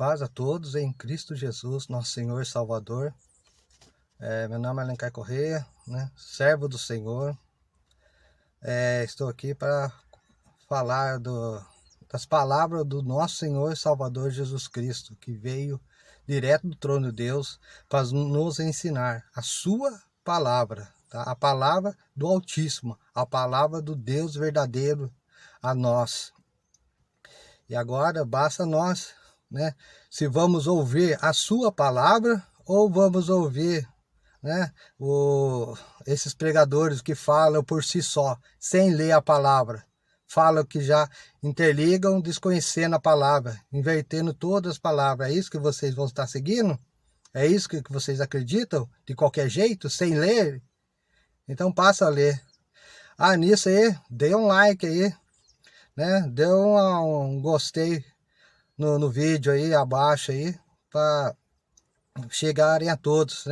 paz a todos em Cristo Jesus, nosso Senhor e Salvador. Meu nome é Alencar Correia, servo do Senhor. Estou aqui para falar das palavras do nosso Senhor e Salvador Jesus Cristo, que veio direto do trono de Deus para nos ensinar a sua palavra, tá? A palavra do Altíssimo, a palavra do Deus verdadeiro a nós. E agora basta nós, se vamos ouvir a sua palavra ou vamos ouvir, esses pregadores que falam por si só, sem ler a palavra. Falam que já interligam desconhecendo a palavra, invertendo todas as palavras. É isso que vocês vão estar seguindo? É isso que vocês acreditam? De qualquer jeito, sem ler? Então passa a ler. Nisso aí, dê um like aí, dê um gostei no vídeo aí abaixo aí, para chegarem a todos,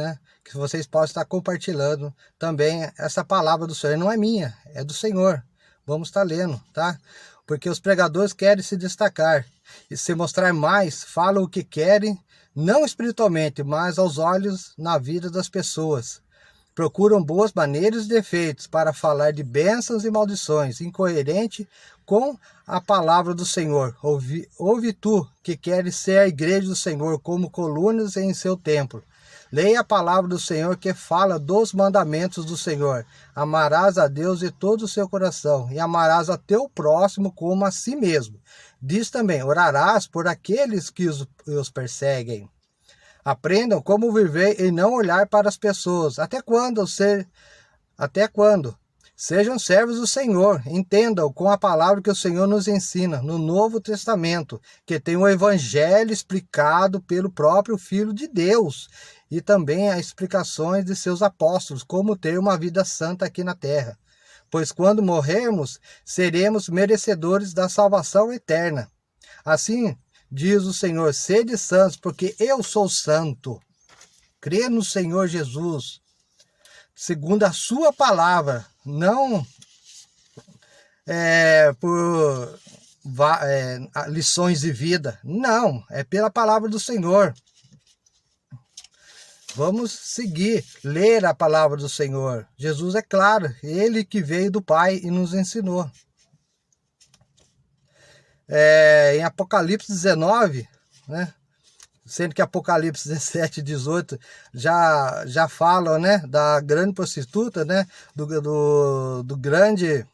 que vocês possam estar compartilhando também essa palavra do Senhor. Não é minha, é do Senhor. Vamos estar lendo, tá? Porque os pregadores querem se destacar e se mostrar mais, falam o que querem, não espiritualmente, mas aos olhos na vida das pessoas. Procuram boas maneiras e defeitos para falar de bênçãos e maldições, incoerente com a palavra do Senhor. Ouve tu, que queres ser a igreja do Senhor, como colunas em seu templo. Leia a palavra do Senhor, que fala dos mandamentos do Senhor. Amarás a Deus de todo o seu coração, e amarás a teu próximo como a si mesmo. Diz também, orarás por aqueles que os perseguem. Aprendam como viver e não olhar para as pessoas. Até quando? Sejam servos do Senhor. Entendam com a palavra que o Senhor nos ensina no Novo Testamento, que tem o Evangelho explicado pelo próprio Filho de Deus e também as explicações de seus apóstolos, como ter uma vida santa aqui na terra. Pois quando morrermos, seremos merecedores da salvação eterna. Assim, diz o Senhor, sede santos, porque eu sou santo. Crê no Senhor Jesus, segundo a sua palavra, não por lições de vida. Não, é pela palavra do Senhor. Vamos seguir, ler a palavra do Senhor. Jesus é claro, ele que veio do Pai e nos ensinou. Em Apocalipse 19, sendo que Apocalipse 17 e 18 já falam, da grande prostituta, do grande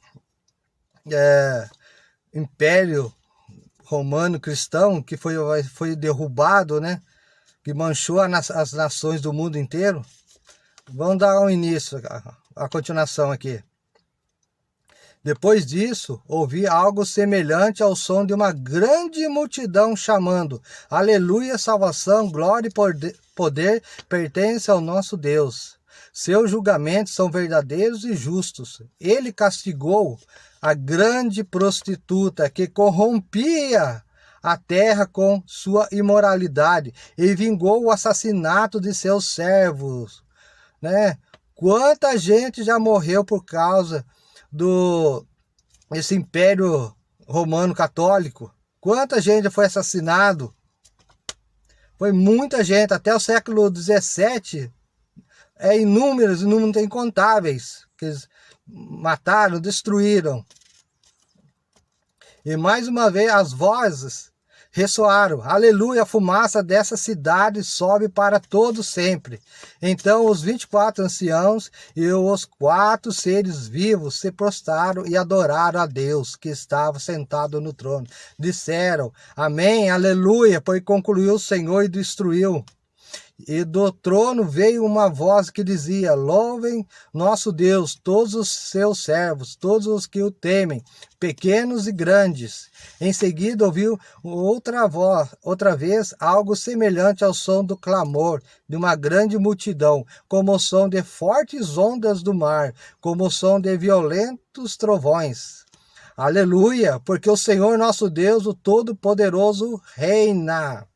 império romano cristão que foi derrubado, que manchou as nações do mundo inteiro. Vamos dar um início, a continuação aqui. Depois disso, ouvi algo semelhante ao som de uma grande multidão chamando: Aleluia, salvação, glória e poder pertence ao nosso Deus. Seus julgamentos são verdadeiros e justos. Ele castigou a grande prostituta que corrompia a terra com sua imoralidade e vingou o assassinato de seus servos. Quanta gente já morreu por causa esse império romano católico? Quanta gente foi assassinado? Foi muita gente, até o século XVII, inúmeros incontáveis, que eles mataram, destruíram. E mais uma vez as vozes ressoaram: aleluia, a fumaça dessa cidade sobe para todo sempre. Então os 24 anciãos e os 4 seres vivos se prostraram e adoraram a Deus, que estava sentado no trono. Disseram: amém, aleluia, pois concluiu o Senhor e destruiu. E do trono veio uma voz que dizia: louvem nosso Deus, todos os seus servos, todos os que o temem, pequenos e grandes. Em seguida ouviu outra vez, algo semelhante ao som do clamor de uma grande multidão, como o som de fortes ondas do mar, como o som de violentos trovões. Aleluia, porque o Senhor nosso Deus, o Todo-Poderoso, reina.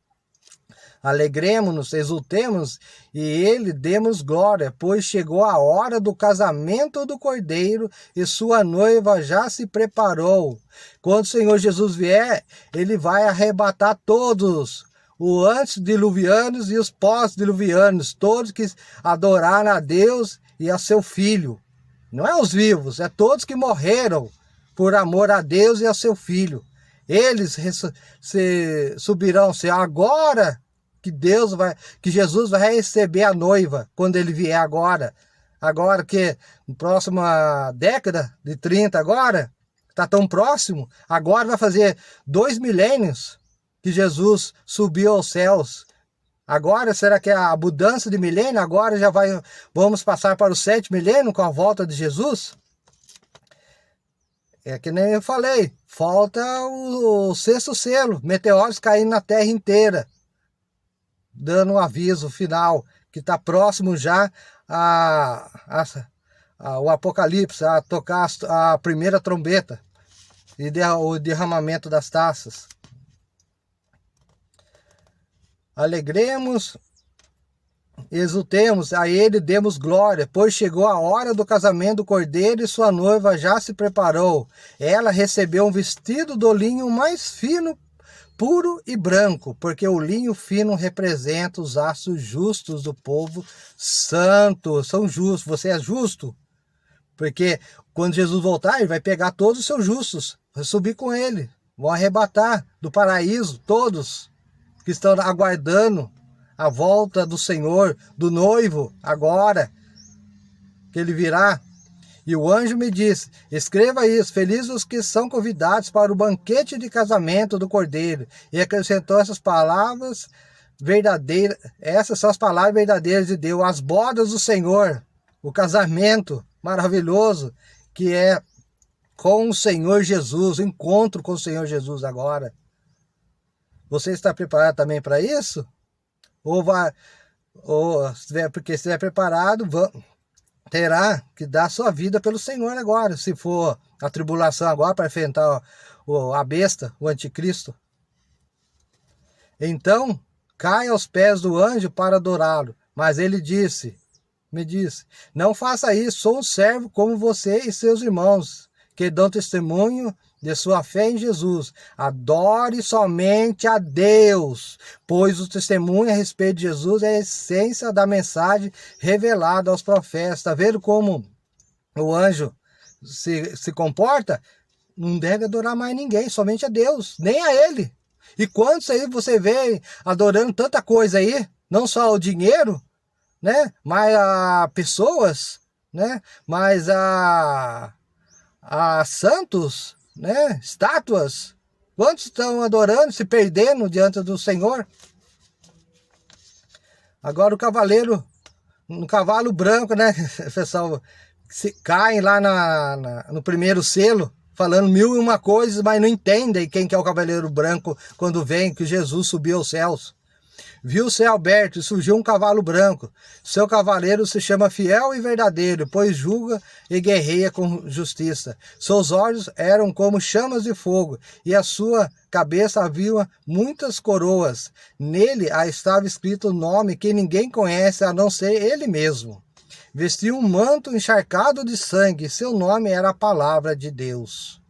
Alegremos-nos, exultemos e ele demos glória, pois chegou a hora do casamento do Cordeiro e sua noiva já se preparou. Quando o Senhor Jesus vier, ele vai arrebatar todos os antediluvianos e os pós-diluvianos, todos que adoraram a Deus e a seu Filho. Não é os vivos, é todos que morreram por amor a Deus e a seu Filho. Eles subirão ao céu. Agora que Jesus vai receber a noiva, quando ele vier agora. Agora que na próxima década de 30 agora, está tão próximo, agora vai fazer 2 milênios que Jesus subiu aos céus. Agora, será que é a mudança de milênio? Agora vamos passar para o 7º milênio com a volta de Jesus? É que nem eu falei, falta o 6º selo, meteoros caindo na terra inteira, dando um aviso final, que está próximo já o Apocalipse, a tocar a primeira trombeta e o derramamento das taças. Alegremos, exultemos, a ele demos glória, pois chegou a hora do casamento do Cordeiro e sua noiva já se preparou. Ela recebeu um vestido do linho mais fino, puro e branco, porque o linho fino representa os atos justos do povo santo. São justos, você é justo, porque quando Jesus voltar, ele vai pegar todos os seus justos, vai subir com ele, vão arrebatar do paraíso todos que estão aguardando a volta do Senhor, do noivo, agora que ele virá. E o anjo me disse, escreva isso, felizes os que são convidados para o banquete de casamento do Cordeiro. E acrescentou essas palavras verdadeiras, essas são as palavras verdadeiras de Deus, as bodas do Senhor, o casamento maravilhoso que é com o Senhor Jesus, o encontro com o Senhor Jesus agora. Você está preparado também para isso? Porque se estiver preparado, terá que dar sua vida pelo Senhor agora, se for a tribulação agora para enfrentar a besta, o anticristo. Então, cai aos pés do anjo para adorá-lo. Mas ele me disse, não faça isso, sou um servo como você e seus irmãos, que dão testemunho de sua fé em Jesus. Adore somente a Deus, pois o testemunho a respeito de Jesus é a essência da mensagem revelada aos profetas. Está vendo como o anjo se comporta? Não deve adorar mais ninguém, somente a Deus, nem a ele. E quantos aí você vê adorando tanta coisa aí, não só o dinheiro, né, mas a pessoas, né, mas a santos, né, estátuas. Quantos estão adorando, se perdendo diante do Senhor? Agora no cavalo branco, né, pessoal, caem lá no primeiro selo, falando 1001 coisas, mas não entendem quem que é o cavaleiro branco quando vem, que Jesus subiu aos céus. Viu o céu aberto e surgiu um cavalo branco. Seu cavaleiro se chama Fiel e Verdadeiro, pois julga e guerreia com justiça. Seus olhos eram como chamas de fogo, e a sua cabeça havia muitas coroas. Nele estava escrito o nome que ninguém conhece a não ser ele mesmo. Vestia um manto encharcado de sangue, e seu nome era a Palavra de Deus.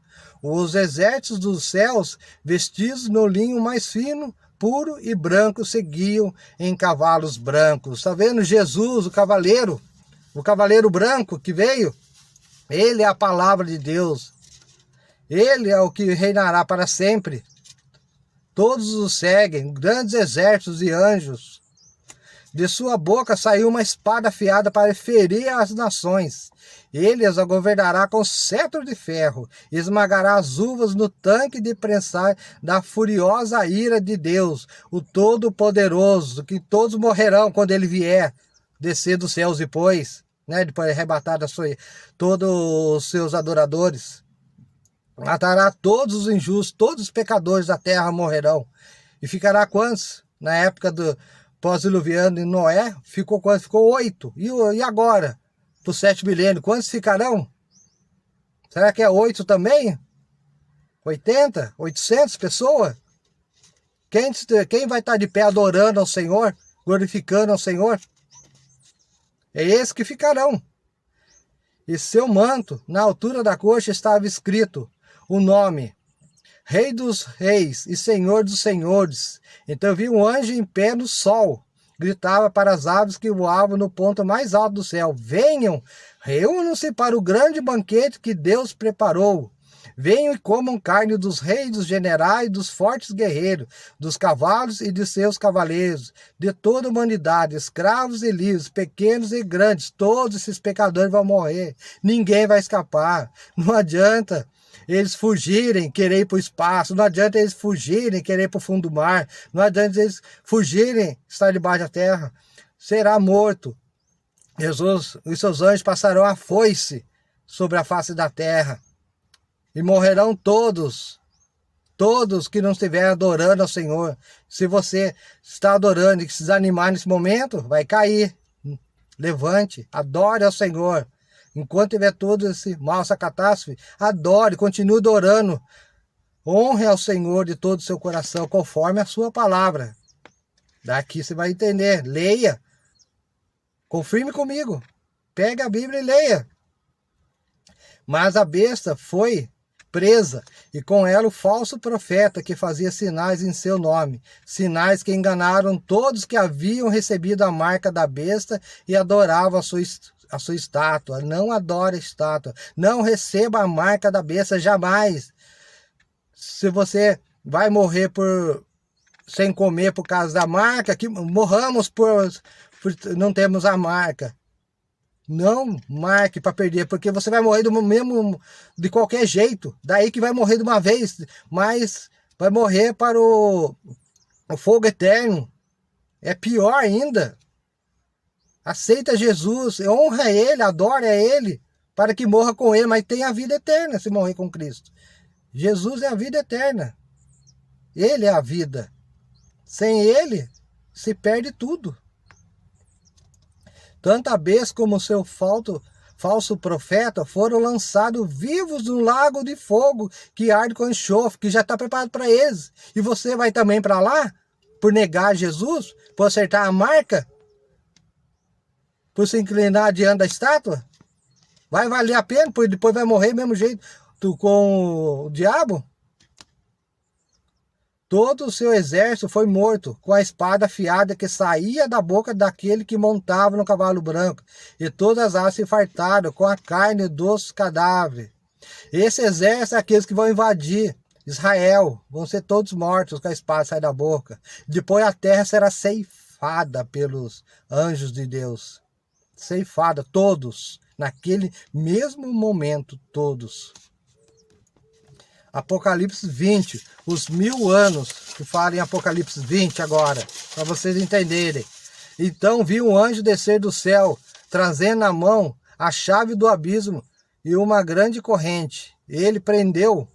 Os exércitos dos céus, vestidos no linho mais fino, puro e branco, seguiam em cavalos brancos. Está vendo Jesus, o cavaleiro branco que veio? Ele é a palavra de Deus. Ele é o que reinará para sempre. Todos o seguem, grandes exércitos de anjos. De sua boca saiu uma espada afiada para ferir as nações. Ele as governará com cetro de ferro, e esmagará as uvas no tanque de prensar da furiosa ira de Deus, o Todo-Poderoso, que todos morrerão quando ele vier descer dos céus depois, né, depois de arrebatar todos os seus adoradores. Matará todos os injustos, todos os pecadores da terra morrerão. E ficará quantos? Na época do pós-diluviano de Noé, ficou quantos? Ficou 8. E agora? Para o 7º milênio, quantos ficarão? Será que é 8 também? 80? 800 pessoas? Quem vai estar de pé adorando ao Senhor, glorificando ao Senhor? É esses que ficarão. E seu manto, na altura da coxa, estava escrito o nome: Rei dos reis e Senhor dos senhores. Então eu vi um anjo em pé no sol, gritava para as aves que voavam no ponto mais alto do céu: venham, reúnam-se para o grande banquete que Deus preparou. Venham e comam carne dos reis, dos generais, dos fortes guerreiros, dos cavalos e de seus cavaleiros, de toda a humanidade, escravos e livres, pequenos e grandes. Todos esses pecadores vão morrer, ninguém vai escapar. Não adianta eles fugirem, querer ir para o espaço, não adianta eles fugirem, querer ir para o fundo do mar, não adianta eles fugirem, estar debaixo da terra. Será morto. Jesus e seus anjos passarão a foice sobre a face da terra. E morrerão todos que não estiverem adorando ao Senhor. Se você está adorando e se desanimar nesse momento, vai cair. Levante, adore ao Senhor. Enquanto tiver todo esse mal, essa catástrofe, adore, continue adorando. Honre ao Senhor de todo o seu coração, conforme a sua palavra. Daqui você vai entender. Leia. Confirme comigo. Pegue a Bíblia e leia. Mas a besta foi presa, e com ela o falso profeta que fazia sinais em seu nome, sinais que enganaram todos que haviam recebido a marca da besta e adoravam a sua estátua. Não adore a estátua, não receba a marca da besta jamais. Se você vai morrer sem comer por causa da marca, que morramos por não termos a marca. Não marque para perder, porque você vai morrer de qualquer jeito. Daí que vai morrer de uma vez, mas vai morrer para o fogo eterno. É pior ainda. Aceita Jesus, honra Ele, adora Ele, para que morra com Ele, mas tenha a vida eterna se morrer com Cristo. Jesus é a vida eterna. Ele é a vida. Sem Ele, se perde tudo. Tanto a besta como o seu falso profeta foram lançados vivos no lago de fogo que arde com enxofre, que já está preparado para eles. E você vai também para lá? Por negar Jesus? Por acertar a marca? Por se inclinar diante da estátua? Vai valer a pena? Porque depois vai morrer do mesmo jeito com o diabo? Todo o seu exército foi morto com a espada afiada que saía da boca daquele que montava no cavalo branco, e todas as aves se fartaram com a carne dos cadáveres. Esse exército é aqueles que vão invadir Israel, vão ser todos mortos com a espada sair da boca. Depois a terra será ceifada pelos anjos de Deus. Ceifada, todos, naquele mesmo momento, todos. Apocalipse 20, os 1000 anos, que fala em Apocalipse 20 agora, para vocês entenderem. Então vi um anjo descer do céu, trazendo na mão a chave do abismo e uma grande corrente. Ele prendeu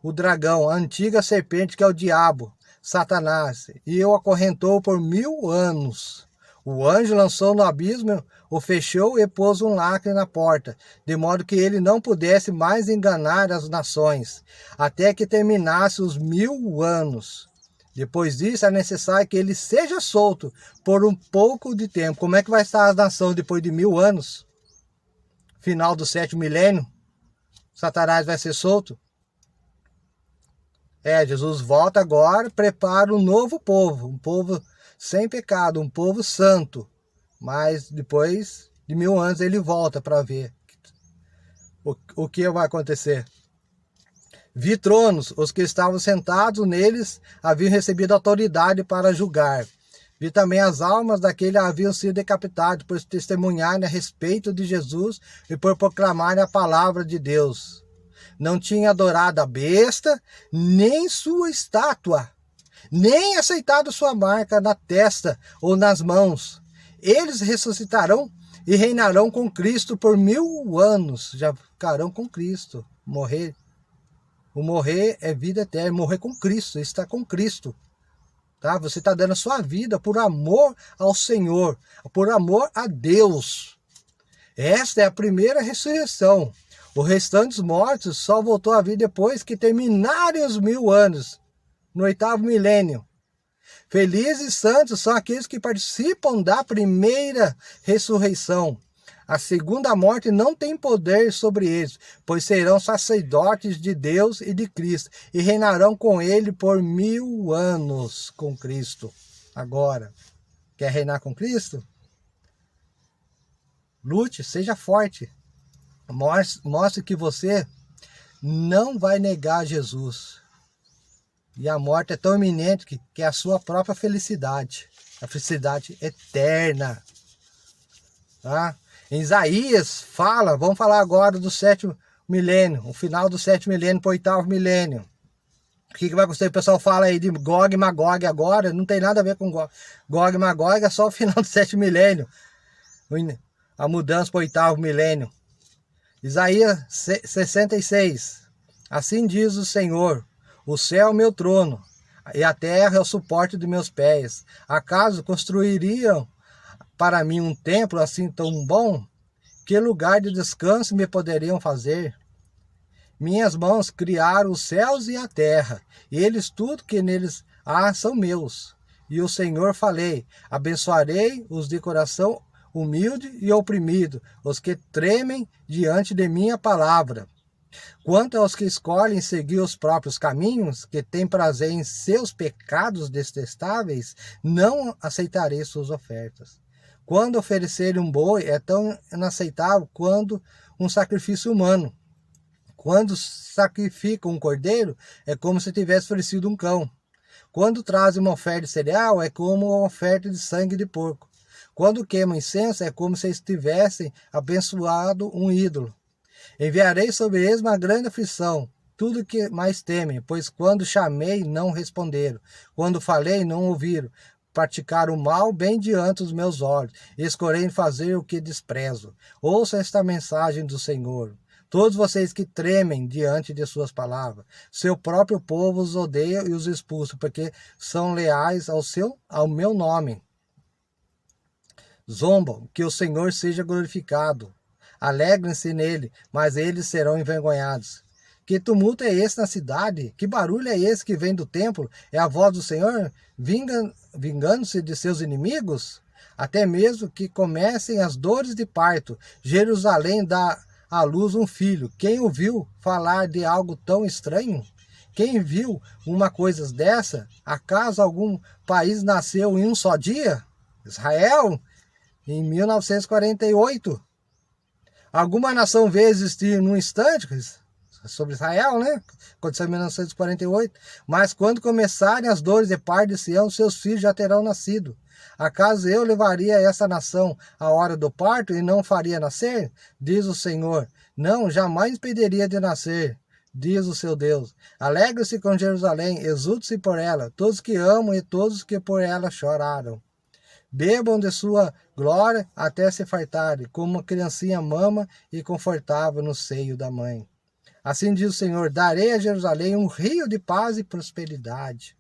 o dragão, a antiga serpente que é o diabo, Satanás, e o acorrentou por 1000 anos. O anjo lançou no abismo, o fechou e pôs um lacre na porta, de modo que ele não pudesse mais enganar as nações, até que terminasse os 1000 anos. Depois disso, é necessário que ele seja solto por um pouco de tempo. Como é que vai estar as nações depois de 1000 anos? Final do 7º milênio? Satanás vai ser solto? Jesus volta agora, prepara um novo povo, um povo sem pecado, um povo santo. Mas depois de 1000 anos ele volta para ver o que vai acontecer. Vi tronos, os que estavam sentados neles haviam recebido autoridade para julgar. Vi também as almas daqueles que haviam sido decapitados por testemunharem a respeito de Jesus e por proclamarem a palavra de Deus. Não tinha adorado a besta, nem sua estátua, nem aceitado sua marca na testa ou nas mãos. Eles ressuscitarão e reinarão com Cristo por 1000 anos. Já ficarão com Cristo. O morrer é vida eterna. Morrer com Cristo, está com Cristo. Tá? Você está dando a sua vida por amor ao Senhor, por amor a Deus. Esta é a primeira ressurreição. O restante dos mortos só voltou à vida depois que terminarem os 1000 anos, no 8º milênio. Felizes e santos são aqueles que participam da primeira ressurreição. A segunda morte não tem poder sobre eles, pois serão sacerdotes de Deus e de Cristo, e reinarão com ele por 1000 anos com Cristo. Agora, quer reinar com Cristo? Lute, seja forte. Mostre que você não vai negar Jesus. E a morte é tão iminente que é a sua própria felicidade. A felicidade eterna. Tá? Em Isaías fala, vamos falar agora do 7º milênio, o final do 7º milênio para o 8º milênio. O que vai acontecer? O pessoal fala aí de Gog e Magog agora, não tem nada a ver com Gog. Gog e Magog é só o final do 7º milênio. A mudança para o 8º milênio. Isaías 66. Assim diz o Senhor, o céu é o meu trono, e a terra é o suporte dos meus pés. Acaso construiriam para mim um templo assim tão bom? Que lugar de descanso me poderiam fazer? Minhas mãos criaram os céus e a terra, e eles tudo que neles há são meus. E o Senhor falei, abençoarei os de coração humilde e oprimido, os que tremem diante de minha palavra. Quanto aos que escolhem seguir os próprios caminhos, que têm prazer em seus pecados detestáveis, não aceitarei suas ofertas. Quando oferecerem um boi, é tão inaceitável quanto um sacrifício humano. Quando sacrificam um cordeiro, é como se tivesse oferecido um cão. Quando trazem uma oferta de cereal, é como uma oferta de sangue de porco. Quando queimam incenso, é como se estivessem abençoado um ídolo. Enviarei sobre eles uma grande aflição, tudo que mais temem, pois quando chamei, não responderam. Quando falei, não ouviram. Praticaram o mal bem diante dos meus olhos, e escolhem fazer o que desprezo. Ouça esta mensagem do Senhor. Todos vocês que tremem diante de suas palavras, seu próprio povo os odeia e os expulsa, porque são leais ao meu nome. Zombam, que o Senhor seja glorificado. Alegrem-se nele, mas eles serão envergonhados. Que tumulto é esse na cidade? Que barulho é esse que vem do templo? É a voz do Senhor vingando-se de seus inimigos? Até mesmo que comecem as dores de parto, Jerusalém dá à luz um filho. Quem ouviu falar de algo tão estranho? Quem viu uma coisa dessa? Acaso algum país nasceu em um só dia? Israel, em 1948. Alguma nação veio existir num instante? Sobre Israel, né? Aconteceu em 1948. Mas quando começarem as dores de parto de Sião, seus filhos já terão nascido. Acaso eu levaria essa nação à hora do parto e não faria nascer? Diz o Senhor. Não, jamais impediria de nascer, diz o seu Deus. Alegre-se com Jerusalém, exulte-se por ela, todos que amam e todos que por ela choraram. Bebam de sua glória até se fartarem, como uma criancinha mama e confortável no seio da mãe. Assim diz o Senhor, darei a Jerusalém um rio de paz e prosperidade.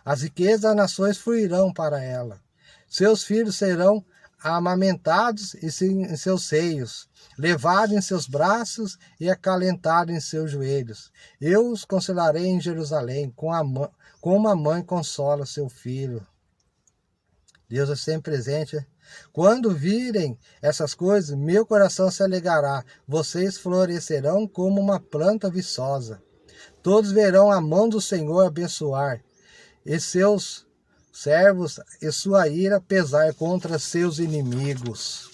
As riquezas das nações fluirão para ela. Seus filhos serão amamentados em seus seios, levados em seus braços e acalentados em seus joelhos. Eu os consolarei em Jerusalém, como uma mãe consola seu filho. Deus é sempre presente. Quando virem essas coisas, meu coração se alegrará. Vocês florescerão como uma planta viçosa. Todos verão a mão do Senhor abençoar, e seus servos e sua ira pesar contra seus inimigos.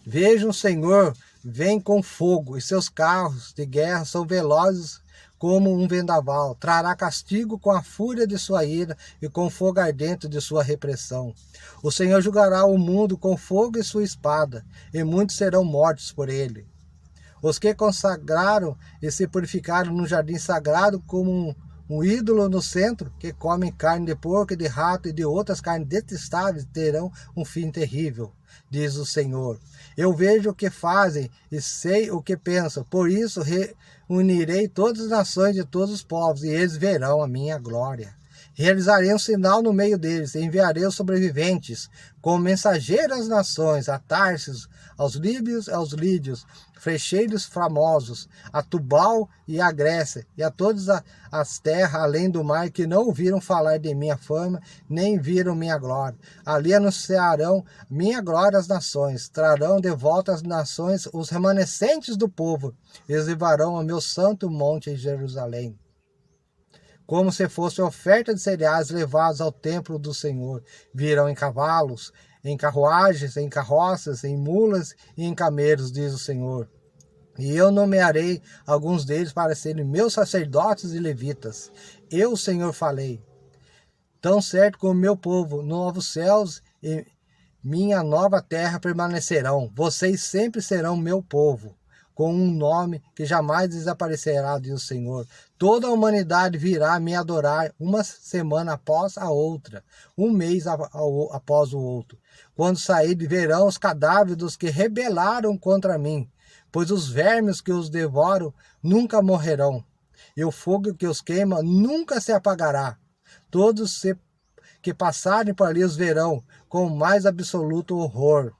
Vejam, o Senhor vem com fogo, e seus carros de guerra são velozes como um vendaval. Trará castigo com a fúria de sua ira e com o fogo ardente de sua repressão. O Senhor julgará o mundo com fogo e sua espada, e muitos serão mortos por ele. Os que consagraram e se purificaram no jardim sagrado como um ídolo no centro, que comem carne de porco e de rato e de outras carnes detestáveis, terão um fim terrível, diz o Senhor. Eu vejo o que fazem e sei o que pensam, por isso reunirei todas as nações de todos os povos, e eles verão a minha glória. Realizarei um sinal no meio deles, enviarei os sobreviventes, como mensageiros às nações, a Tarsis, aos lídios, flecheiros famosos, a Tubal e a Grécia, e a todas as terras além do mar que não ouviram falar de minha fama, nem viram minha glória. Ali anunciarão minha glória às nações, trarão de volta às nações os remanescentes do povo, eles levarão ao meu santo monte em Jerusalém, como se fosse oferta de cereais levados ao templo do Senhor. Virão em cavalos, em carruagens, em carroças, em mulas e em camelos, diz o Senhor. E eu nomearei alguns deles para serem meus sacerdotes e levitas. Eu, o Senhor, falei. Tão certo como meu povo, novos céus e minha nova terra permanecerão. Vocês sempre serão meu povo, com um nome que jamais desaparecerá, diz o Senhor. Toda a humanidade virá me adorar uma semana após a outra, um mês após o outro. Quando sair, verão os cadáveres dos que rebelaram contra mim, pois os vermes que os devoram nunca morrerão, e o fogo que os queima nunca se apagará. Todos que passarem por ali os verão com o mais absoluto horror.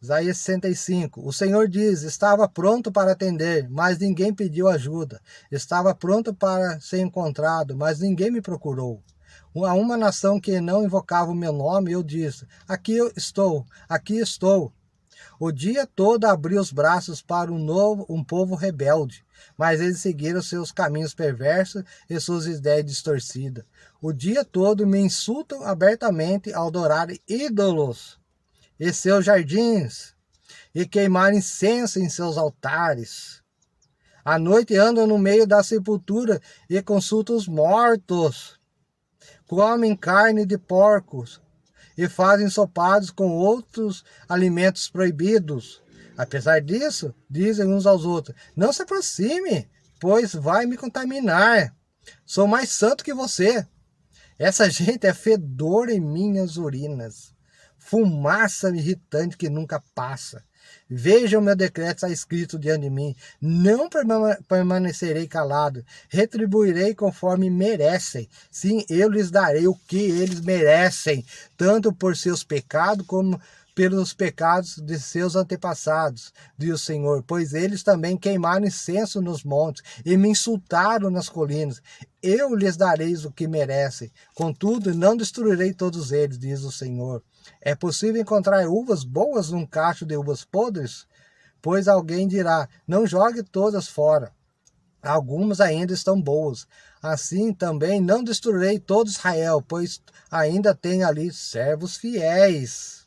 Isaías 65. O Senhor diz, estava pronto para atender, mas ninguém pediu ajuda. Estava pronto para ser encontrado, mas ninguém me procurou. A uma nação que não invocava o meu nome, eu disse, aqui eu estou, aqui estou. O dia todo abri os braços para um povo rebelde, mas eles seguiram seus caminhos perversos e suas ideias distorcidas. O dia todo me insultam abertamente ao adorarem ídolos e seus jardins, e queimar incenso em seus altares. À noite andam no meio da sepultura e consultam os mortos. Comem carne de porcos e fazem ensopados com outros alimentos proibidos. Apesar disso, dizem uns aos outros, não se aproxime, pois vai me contaminar. Sou mais santo que você. Essa gente é fedor em minhas urinas, fumaça irritante que nunca passa. Vejam, meu decreto está escrito diante de mim. Não permanecerei calado. Retribuirei conforme merecem. Sim, eu lhes darei o que eles merecem, tanto por seus pecados como pelos pecados de seus antepassados, diz o Senhor, pois eles também queimaram incenso nos montes e me insultaram nas colinas. Eu lhes darei o que merecem, contudo não destruirei todos eles, diz o Senhor. É possível encontrar uvas boas num cacho de uvas podres? Pois alguém dirá, não jogue todas fora. Algumas ainda estão boas. Assim também não destruirei todo Israel, pois ainda tem ali servos fiéis.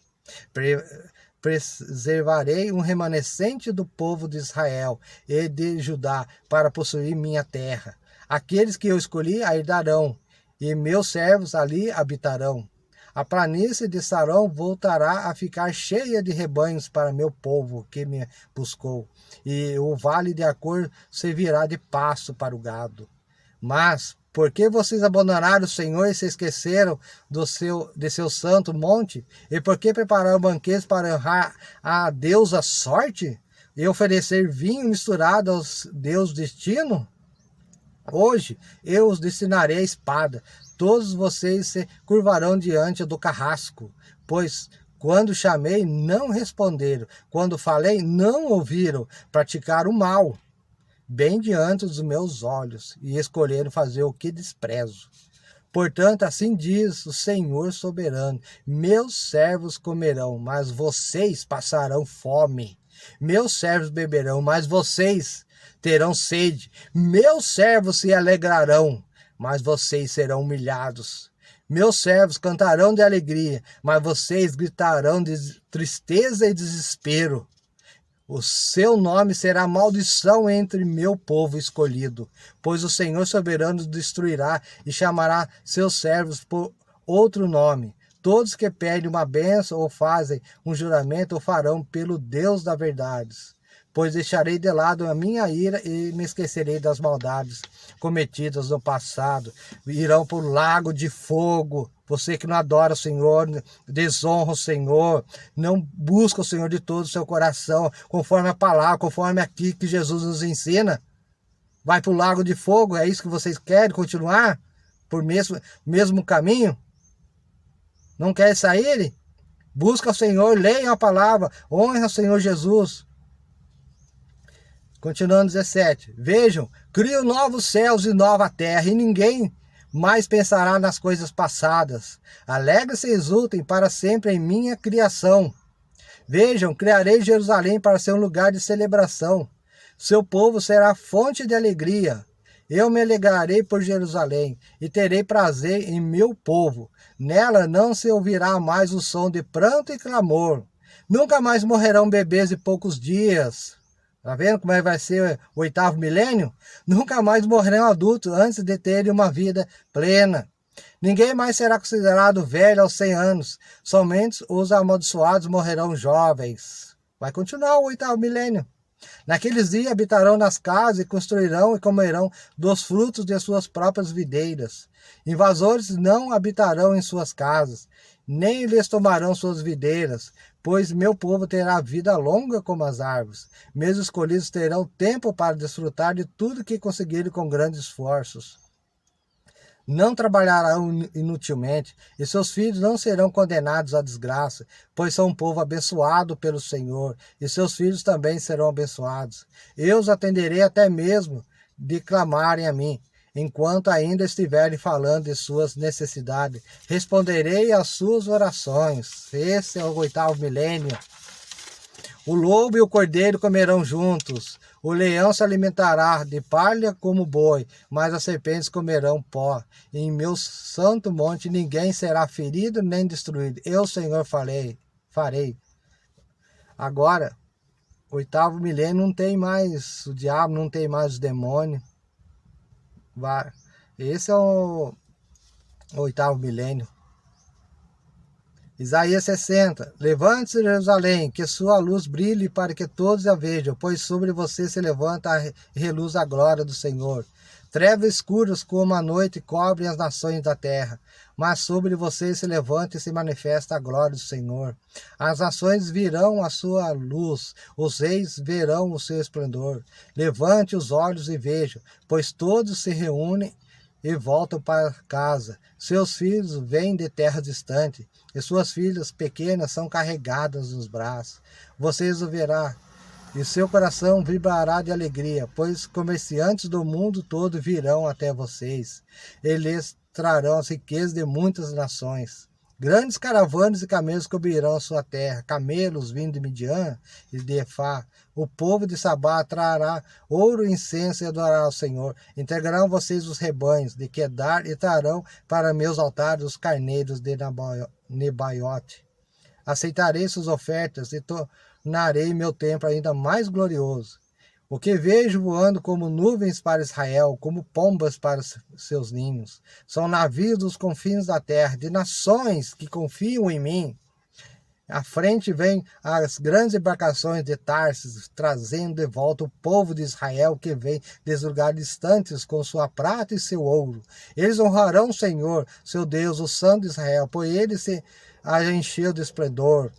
Preservarei um remanescente do povo de Israel e de Judá para possuir minha terra. Aqueles que eu escolhi a herdarão, e meus servos ali habitarão. A planície de Sarão voltará a ficar cheia de rebanhos para meu povo que me buscou, e o vale de Acor servirá de pasto para o gado. Mas, por que vocês abandonaram o Senhor e se esqueceram de seu santo monte? E por que prepararam banquetes para honrar a Deus a sorte? E oferecer vinho misturado aos Deus destino? Hoje eu os destinarei a espada. Todos vocês se curvarão diante do carrasco, pois quando chamei, não responderam. Quando falei, não ouviram. Praticaram o mal, bem diante dos meus olhos, e escolheram fazer o que desprezo. Portanto, assim diz o Senhor soberano, meus servos comerão, mas vocês passarão fome. Meus servos beberão, mas vocês terão sede. Meus servos se alegrarão, mas vocês serão humilhados. Meus servos cantarão de alegria, mas vocês gritarão de tristeza e desespero. O seu nome será maldição entre meu povo escolhido, pois o Senhor soberano destruirá e chamará seus servos por outro nome. Todos que pedem uma bênção ou fazem um juramento o farão pelo Deus da verdade. Pois deixarei de lado a minha ira e me esquecerei das maldades cometidas no passado. Irão para o lago de fogo. Você que não adora o Senhor, desonra o Senhor, não busca o Senhor de todo o seu coração, conforme a palavra, conforme aqui que Jesus nos ensina. Vai para o lago de fogo, é isso que vocês querem continuar? por mesmo caminho? Não quer sair? Busca o Senhor, leia a palavra, honra o Senhor Jesus. Continuando 17. Vejam, crio novos céus e nova terra, e ninguém mais pensará nas coisas passadas. Alegrem-se e exultem para sempre em minha criação. Vejam, criarei Jerusalém para ser um lugar de celebração. Seu povo será fonte de alegria. Eu me alegrarei por Jerusalém e terei prazer em meu povo. Nela não se ouvirá mais o som de pranto e clamor. Nunca mais morrerão bebês de poucos dias. Está vendo como vai ser o 8º milênio? Nunca mais morrerão adultos antes de terem uma vida plena. Ninguém mais será considerado velho aos 100 anos. Somente os amaldiçoados morrerão jovens. Vai continuar o 8º milênio. Naqueles dias habitarão nas casas e construirão e comerão dos frutos de suas próprias videiras. Invasores não habitarão em suas casas, nem lhes tomarão suas videiras, pois meu povo terá vida longa como as árvores. Meus escolhidos terão tempo para desfrutar de tudo que conseguirem com grandes esforços. Não trabalharão inutilmente, e seus filhos não serão condenados à desgraça, pois são um povo abençoado pelo Senhor, e seus filhos também serão abençoados. Eu os atenderei até mesmo de clamarem a mim, enquanto ainda estiverem falando de suas necessidades. Responderei às suas orações. Esse é o 8º milênio. O lobo e o cordeiro comerão juntos. O leão se alimentará de palha como boi, mas as serpentes comerão pó. Em meu santo monte ninguém será ferido nem destruído. Eu, Senhor, farei. Agora, 8º milênio não tem mais o diabo, não tem mais os demônios. Esse é o 8º milênio. Isaías 60. Levante-se, Jerusalém, que sua luz brilhe para que todos a vejam, pois sobre você se levanta e reluz a glória do Senhor. Trevas escuras como a noite cobrem as nações da terra, mas sobre você se levanta e se manifesta a glória do Senhor. As nações virão a sua luz, os reis verão o seu esplendor. Levante os olhos e veja, pois todos se reúnem e voltam para casa. Seus filhos vêm de terras distantes, e suas filhas pequenas são carregadas nos braços. Vocês o verão, e seu coração vibrará de alegria, pois comerciantes do mundo todo virão até vocês. Eles trarão as riquezas de muitas nações. Grandes caravanas e camelos cobrirão a sua terra, camelos vindo de Midian e de Efá. O povo de Sabá trará ouro, incenso e adorará ao Senhor. Entregarão vocês os rebanhos de Quedar e trarão para meus altares os carneiros de Nebaiote. Aceitarei suas ofertas e tornarei meu templo ainda mais glorioso. O que vejo voando como nuvens para Israel, como pombas para seus ninhos. São navios dos confins da terra, de nações que confiam em mim. À frente vêm as grandes embarcações de Tarsis, trazendo de volta o povo de Israel que vem dos lugares distantes com sua prata e seu ouro. Eles honrarão o Senhor, seu Deus, o Santo de Israel, pois ele se encheu de esplendor.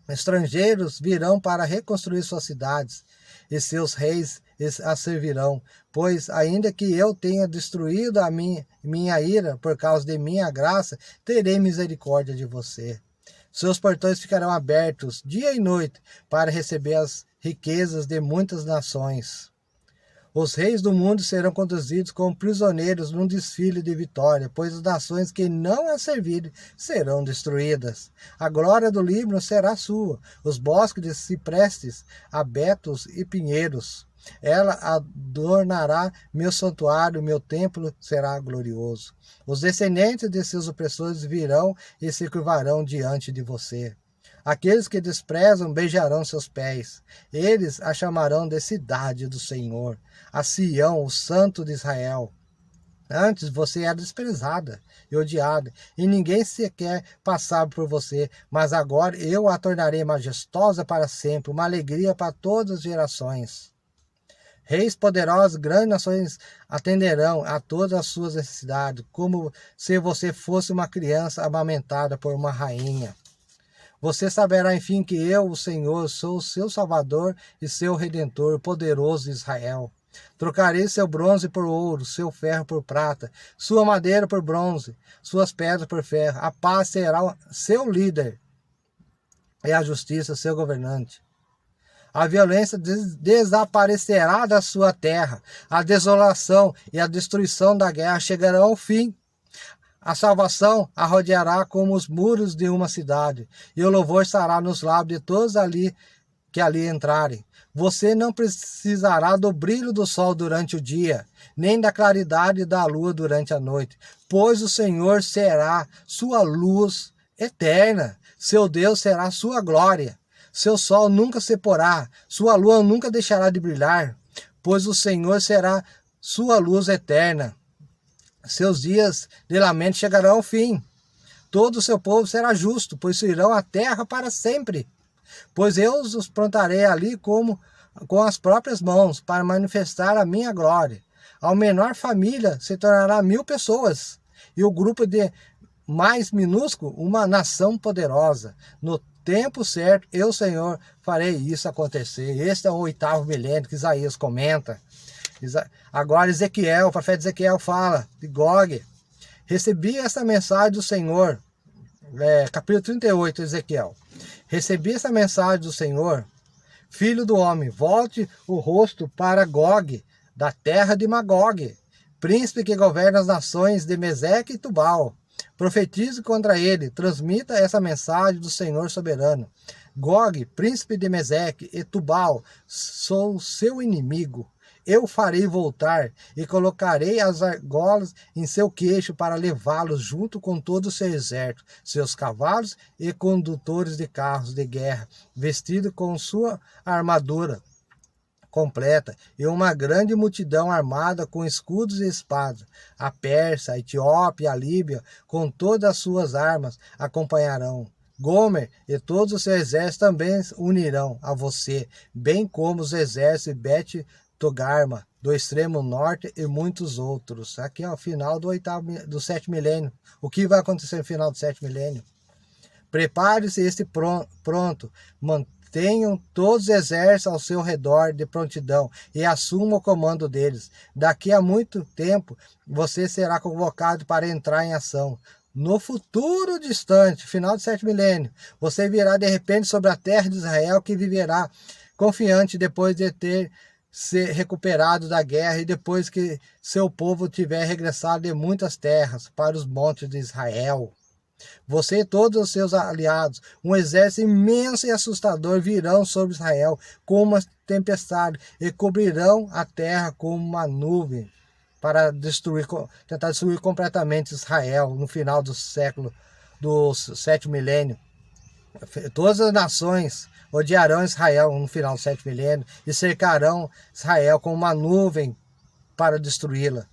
Estrangeiros virão para reconstruir suas cidades, e seus reis a servirão, pois ainda que eu tenha destruído a minha ira por causa de minha graça, terei misericórdia de você. Seus portões ficarão abertos dia e noite para receber as riquezas de muitas nações. Os reis do mundo serão conduzidos como prisioneiros num desfile de vitória, pois as nações que não a servirem serão destruídas. A glória do Líbano será sua, os bosques de ciprestes, abetos e pinheiros. Ela adornará meu santuário, meu templo será glorioso. Os descendentes de seus opressores virão e se curvarão diante de você. Aqueles que desprezam beijarão seus pés. Eles a chamarão de cidade do Senhor, a Sião, o Santo de Israel. Antes você era desprezada e odiada, e ninguém sequer passava por você, mas agora eu a tornarei majestosa para sempre, uma alegria para todas as gerações. Reis poderosos, grandes nações atenderão a todas as suas necessidades, como se você fosse uma criança amamentada por uma rainha. Você saberá, enfim, que eu, o Senhor, sou o seu Salvador e seu Redentor, poderoso Israel. Trocarei seu bronze por ouro, seu ferro por prata, sua madeira por bronze, suas pedras por ferro. A paz será seu líder e a justiça seu governante. A violência desaparecerá da sua terra. A desolação e a destruição da guerra chegarão ao fim. A salvação a rodeará como os muros de uma cidade, e o louvor estará nos lábios de todos que ali entrarem. Você não precisará do brilho do sol durante o dia, nem da claridade da lua durante a noite, pois o Senhor será sua luz eterna. Seu Deus será sua glória. Seu sol nunca se porá, sua lua nunca deixará de brilhar, pois o Senhor será sua luz eterna. Seus dias de lamento chegarão ao fim. Todo o seu povo será justo, pois irão à terra para sempre. Pois eu os plantarei ali com as próprias mãos, para manifestar a minha glória. Ao menor família se tornará 1000 pessoas, e o grupo de mais minúsculo, uma nação poderosa. No tempo certo, eu, Senhor, farei isso acontecer. Este é o 8º milênio que Isaías comenta. Agora Ezequiel, o profeta Ezequiel fala de Gog. Recebi essa mensagem do Senhor, capítulo 38, Ezequiel. Recebi essa mensagem do Senhor, filho do homem, volte o rosto para Gog, da terra de Magog, príncipe que governa as nações de Meseque e Tubal. Profetize contra ele, transmita essa mensagem do Senhor soberano. Gog, príncipe de Meseque e Tubal, sou seu inimigo. Eu farei voltar e colocarei as argolas em seu queixo para levá-los junto com todo o seu exército, seus cavalos e condutores de carros de guerra, vestidos com sua armadura completa, e uma grande multidão armada com escudos e espadas. A Pérsia, a Etiópia e a Líbia, com todas as suas armas, acompanharão. Gomer e todos os seus exércitos também unirão a você, bem como os exércitos de Bet-Togarma, do extremo norte e muitos outros. Aqui é o final do 7º milênio. O que vai acontecer no final do 7º milênio? Prepare-se este pronto, mantenham todos os exércitos ao seu redor de prontidão e assuma o comando deles. Daqui a muito tempo, você será convocado para entrar em ação. No futuro distante, final do 7º milênio, você virá de repente sobre a terra de Israel, que viverá confiante depois de ter se recuperado da guerra e depois que seu povo tiver regressado de muitas terras para os montes de Israel. Você e todos os seus aliados, um exército imenso e assustador, virão sobre Israel como uma tempestade e cobrirão a terra como uma nuvem para tentar destruir completamente Israel no final do 7º milênio. Todas as nações odiarão Israel no final do 7º milênio e cercarão Israel com uma nuvem para destruí-la.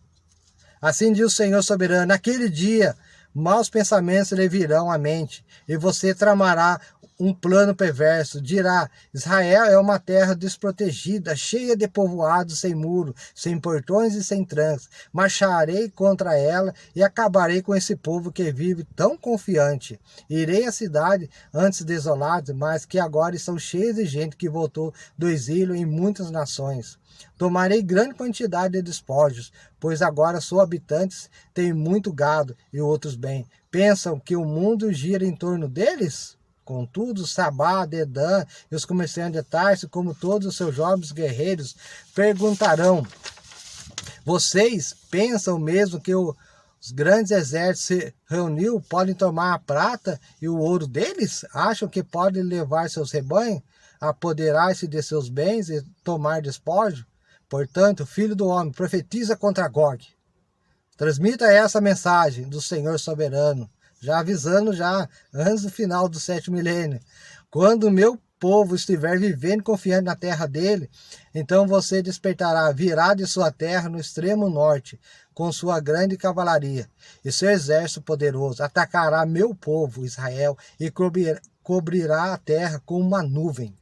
Assim diz o Senhor soberano: naquele dia, maus pensamentos lhe virão à mente, e você tramará um plano perverso. Dirá: Israel é uma terra desprotegida, cheia de povoados sem muro, sem portões e sem trancas. Marcharei contra ela e acabarei com esse povo que vive tão confiante. Irei à cidade antes desolada, mas que agora estão cheias de gente que voltou do exílio em muitas nações. Tomarei grande quantidade de despojos, pois agora seus habitantes têm muito gado e outros bens. Pensam que o mundo gira em torno deles? Contudo, Sabá, Dedã e os comerciantes de Tarso, como todos os seus jovens guerreiros, perguntarão: vocês pensam mesmo que os grandes exércitos se reuniu podem tomar a prata e o ouro deles? Acham que podem levar seus rebanhos, apoderar-se de seus bens e tomar despojo? Portanto, filho do homem, profetiza contra Gog. Transmita essa mensagem do Senhor soberano, já avisando antes do final do 7º milênio. Quando o meu povo estiver vivendo confiante na terra dele, então você despertará, virá de sua terra no extremo norte, com sua grande cavalaria, e seu exército poderoso atacará meu povo, Israel, e cobrirá a terra com uma nuvem.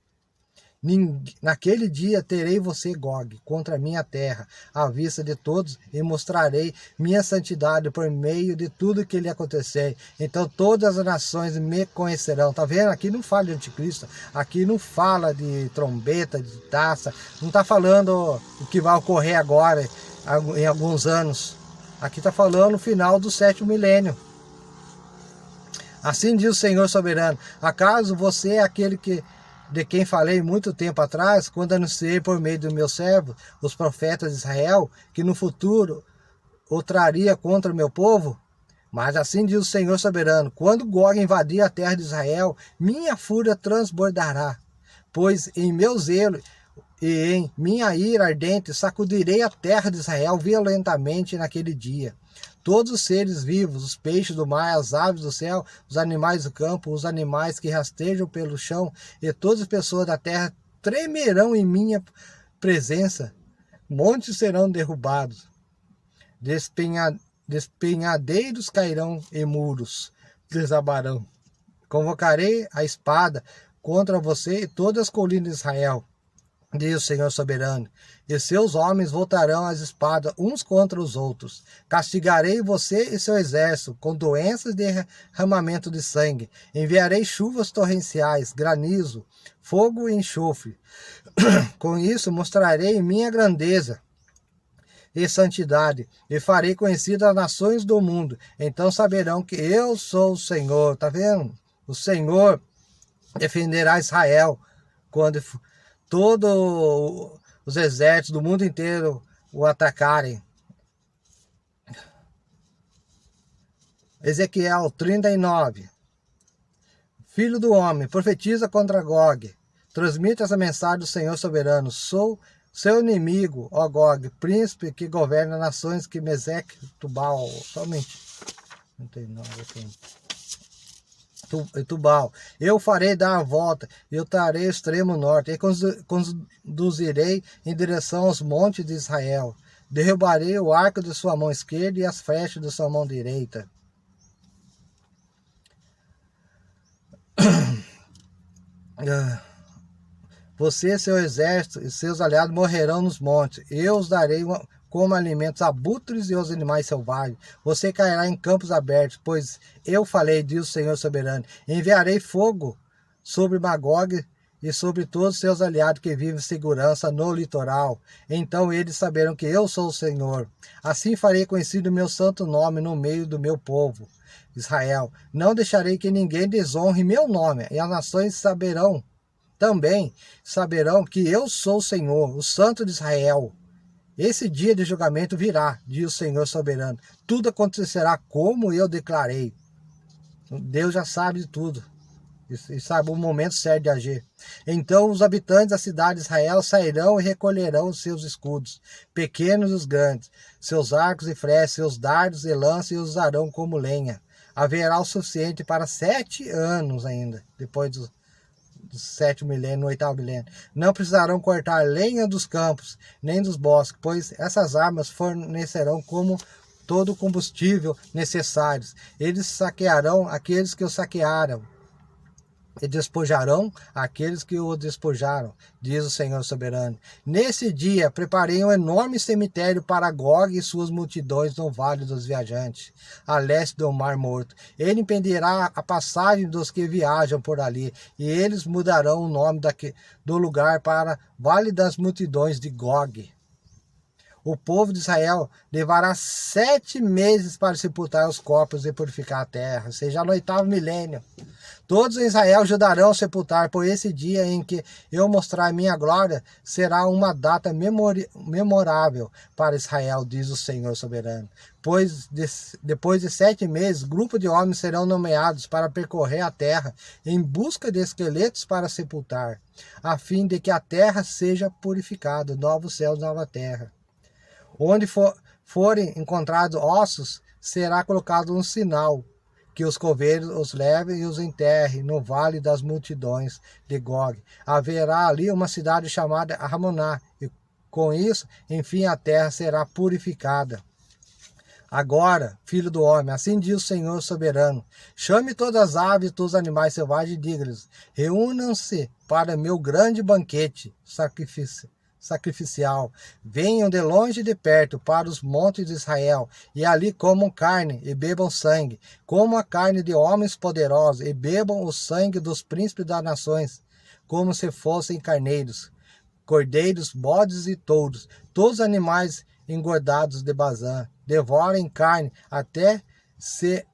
Naquele dia terei você, Gog, contra a minha terra, à vista de todos, e mostrarei minha santidade por meio de tudo que lhe acontecer. Então todas as nações me conhecerão. Tá vendo? Aqui não fala de anticristo, aqui não fala de trombeta, de taça, não está falando o que vai ocorrer agora, em alguns anos. Aqui está falando o final do 7º milênio. Assim diz o Senhor soberano: acaso você é aquele de quem falei muito tempo atrás, quando anunciei por meio do meu servo, os profetas de Israel, que no futuro o traria contra o meu povo? Mas assim diz o Senhor soberano: quando Gog invadir a terra de Israel, minha fúria transbordará, pois em meu zelo e em minha ira ardente sacudirei a terra de Israel violentamente naquele dia. Todos os seres vivos, os peixes do mar, as aves do céu, os animais do campo, os animais que rastejam pelo chão e todas as pessoas da terra tremerão em minha presença. Montes serão derrubados, despenhadeiros cairão e muros desabarão. Convocarei a espada contra você e todas as colinas de Israel, diz o Senhor soberano, e seus homens voltarão as espadas uns contra os outros. Castigarei você e seu exército com doenças de derramamento de sangue. Enviarei chuvas torrenciais, granizo, fogo e enxofre. Com isso mostrarei minha grandeza e santidade, e farei conhecidas as nações do mundo. Então saberão que eu sou o Senhor. Tá vendo? O Senhor defenderá Israel quando todos os exércitos do mundo inteiro o atacarem. Ezequiel 39. Filho do homem, profetiza contra Gog. Transmita essa mensagem do Senhor soberano: sou seu inimigo, ó Gog, príncipe que governa nações que Meseque, Tubal, somente 39 aqui. Tubal, eu farei dar a volta, eu trarei o extremo norte, e conduzirei em direção aos montes de Israel. Derrubarei o arco de sua mão esquerda e as flechas de sua mão direita. Você, seu exército e seus aliados morrerão nos montes. Eu os darei como alimentos abutres e os animais selvagens. Você cairá em campos abertos, pois eu falei, diz o Senhor soberano. Enviarei fogo sobre Magog e sobre todos os seus aliados que vivem em segurança no litoral. Então eles saberão que eu sou o Senhor. Assim farei conhecido o meu santo nome no meio do meu povo, Israel. Não deixarei que ninguém desonre meu nome, e as nações também saberão que eu sou o Senhor, o Santo de Israel. Esse dia de julgamento virá, diz o Senhor soberano. Tudo acontecerá como eu declarei. Deus já sabe de tudo e sabe o momento certo de agir. Então os habitantes da cidade de Israel sairão e recolherão os seus escudos, pequenos e os grandes, seus arcos e flechas, seus dardos e lanças, e os usarão como lenha. Haverá o suficiente para 7 anos ainda, depois do 7º milênio, no 8º milênio. Não precisarão cortar lenha dos campos, nem dos bosques, pois essas armas fornecerão como todo o combustível necessário. Eles saquearão aqueles que o saquearam, e despojarão aqueles que o despojaram, diz o Senhor soberano. Nesse dia preparei um enorme cemitério para Gog e suas multidões no Vale dos Viajantes, a leste do Mar Morto. Ele impedirá a passagem dos que viajam por ali, e eles mudarão o nome do lugar para Vale das Multidões de Gog. O povo de Israel levará 7 meses para sepultar os corpos e purificar a terra, ou seja, no 8º milênio. Todos em Israel ajudarão a sepultar, por esse dia em que eu mostrar minha glória será uma data memorável para Israel, diz o Senhor soberano. Pois depois de 7 meses, grupos de homens serão nomeados para percorrer a terra em busca de esqueletos para sepultar, a fim de que a terra seja purificada, novos céus, nova terra. Onde forem encontrados ossos, será colocado um sinal, que os coveiros os levem e os enterrem no Vale das Multidões de Gog. Haverá ali uma cidade chamada Ramoná, e com isso, enfim, a terra será purificada. Agora, filho do homem, assim diz o Senhor soberano, chame todas as aves e todos os animais selvagens e diga-lhes, reúnam-se para meu grande banquete sacrificial. Venham de longe e de perto para os montes de Israel, e ali comam carne e bebam sangue. Comam a carne de homens poderosos e bebam o sangue dos príncipes das nações, como se fossem carneiros, cordeiros, bodes e touros, todos os animais engordados de Bazã. Devorem carne até se